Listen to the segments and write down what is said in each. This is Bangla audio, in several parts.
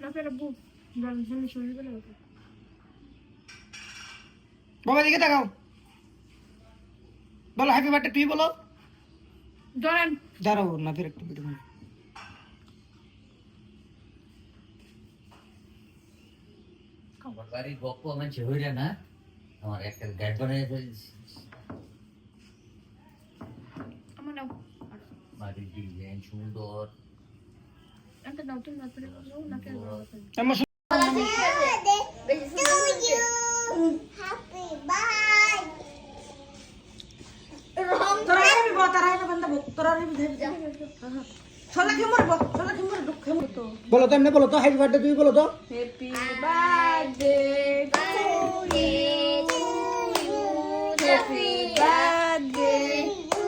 বাবা দিকে তাকাও, বলো হ্যাপি বার্থডে তুই বলো। দাঁড়াও না ফের একটু ভিডিও। আমার বাড়ির গপ্প আমার ছেড়ে না, আমার একটা গাইড বানিয়ে ফেলেছি। বাড়ির ডিজাইন সুন্দর। আমার বলো তো এমনি বলো তো হ্যাপি বার্থডে তুই বলো তো। Happy birthday to you, happy birthday to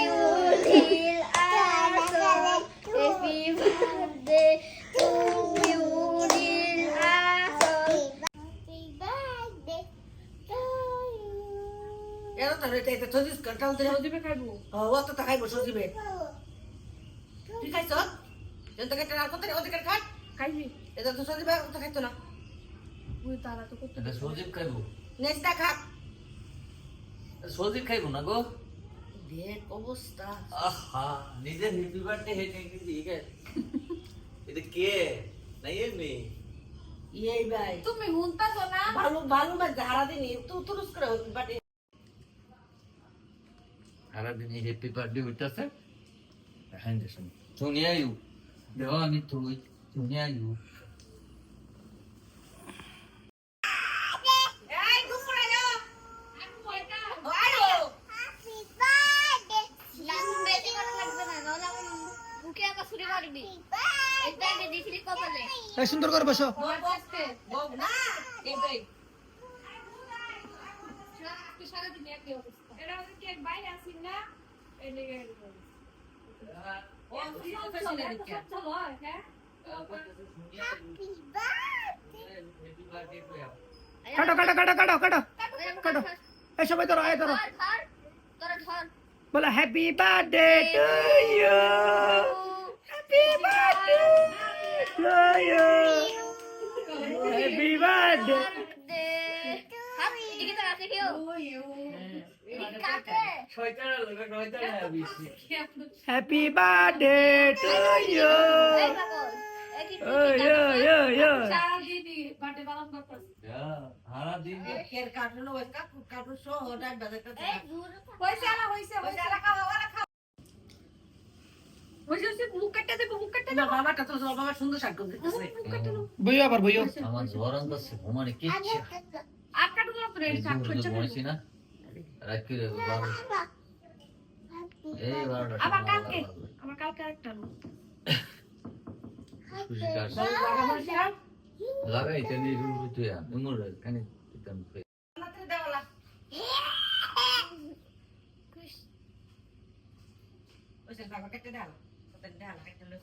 you, dear আসল, happy birthday to you, dear আসল, হ্যাপি বার্থডে টু ইউ। এরা তো রেতে এটা চল্লিশ ঘন্টা দিবে খাইবো। ও তো খাইবো সজিবে। তুই খাইছ? যত কেটে আর কত ওদিকে খাট খাইবি। এটা তো সজিবে তো খাইতো না। ওই তারা তো কত এটা সজীব খাইবো, নেক্সটটা খা। সজীব খাইবো না গো। দেখ অবস্থা। আহা, নিজের হ্যাপি বার্থডে হেঁটে গেছি। এটা কে নাই এমনি এই ভাই তুমি হুনতাছো না? ভালো ভালো মাছ হারা দিন তো তুরুস করে বাটে। সারাদিন এই হ্যাপি বার্থডে হইতেছে। হ্যাঁ দেখুন সোনিয়া ইউ দেওয়ানি তুই সোনিয়া ইউ। এই দুপুরে যাও। আমি কয়টা? আয়ো হ্যাপি বার্থডে। লালু বেশি করা লাগবে না, নাহলে আমার বুকে আবার ছুরি মারবি। এটা আমি দিছিলি কপালে। এই সুন্দর করে বসো। বসতে। বল না এইটাই। তুই সারাদিন একই অবস্থা। এরা ওদের কেক বাইরে আসিন না? এই লেগে ও ফিরে চলে দিকে। চলো, হ্যাঁ? হ্যাপি বার্থডে কইয়া কাটো কাটো কাটো কাটো কাটো কাটো। এই সবাই ধরো, এই ধরো, ধর, তোরা ধর। বলো happy birthday to you, happy birthday to you, happy birthday. হাপি দিকে তো রাখে কেউ। কাকে? শয়তান লোক শয়তান আবিছি। Happy birthday to you. এই পাগল। এই কি ও ইয়ো ইয়ো ইয়ো। সারাদিনই বার্থডে পালন করতেছ। হারা দিন কের কার্টুন ওই কার্টুন শো হঠাৎ বাজাতে। এই দূর হইছে না হইছে খাওয়া ওরা খাও। হইছে মুখ কাটতে দেব, মুখ কাটতে না বাবাটা তো বাবা সুন্দর শাক দিতেছে। বইও আবার বইও। আমার জ্বর আনতেছে ঘুমানে কিচ্ছু আর কাটু দাও তো রেডি শাক করছে। ঘুমাইছি না রাখি রে বাবা। এই বারোটা আবার কালকে, আমার কালকে একটা নো। খুশি কাজ লাগাই তেনি রুরু তুই উমর কানে তিতাম নাতে দেওয়ালা। ওইসব বাবা কেটে দাও। কেটে দাও কেটে লো।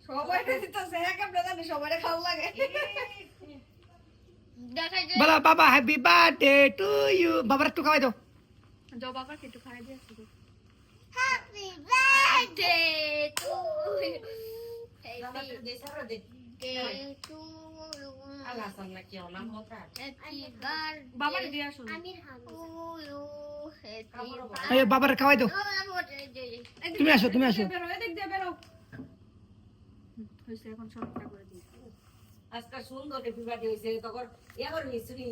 সবাই দিতেছে এক আমরা জানি সবারে খাওয়া লাগে। দেখাই দে। বলো বাবা হ্যাপি বার্থডে টু ইউ। বাবার একটু খাওয়াই দাও। যাও বাবা একটু খাই দিয়ে আসো। Happy birthday to you. জামাতে দে সারা দে। টু আল্লাহ সাল্লাহ কি নাম কথা। হ্যাপি বার্থডে বাবার দিয়ে আসো। আমি হামু ইউ হ্যাপি এই বাবার খাওয়াই দাও। তুমি আসো, তুমি আসো। বেরো এদিক দিয়ে বেরো। হইছে এখন সবটা করে দিই। আজকে সুন্দর হ্যাপি বার্থডে হইছে তখন এবার মিছরি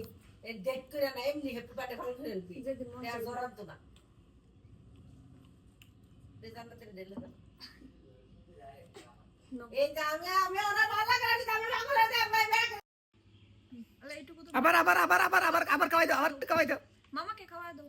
ডেট করে না এমনি হ্যাপি বার্থডে ভালো করে দিবি। আর জরাব তো না। দে জানতে দিলে না। এই আমি ওরা ভালো লাগে আমি ভালো দে ভাই ভাই। আরে এইটুকু তো আবার আবার আবার আবার আবার আবার খাওয়াই দাও, আবার খাওয়াই দাও। মামাকে খাওয়া দাও।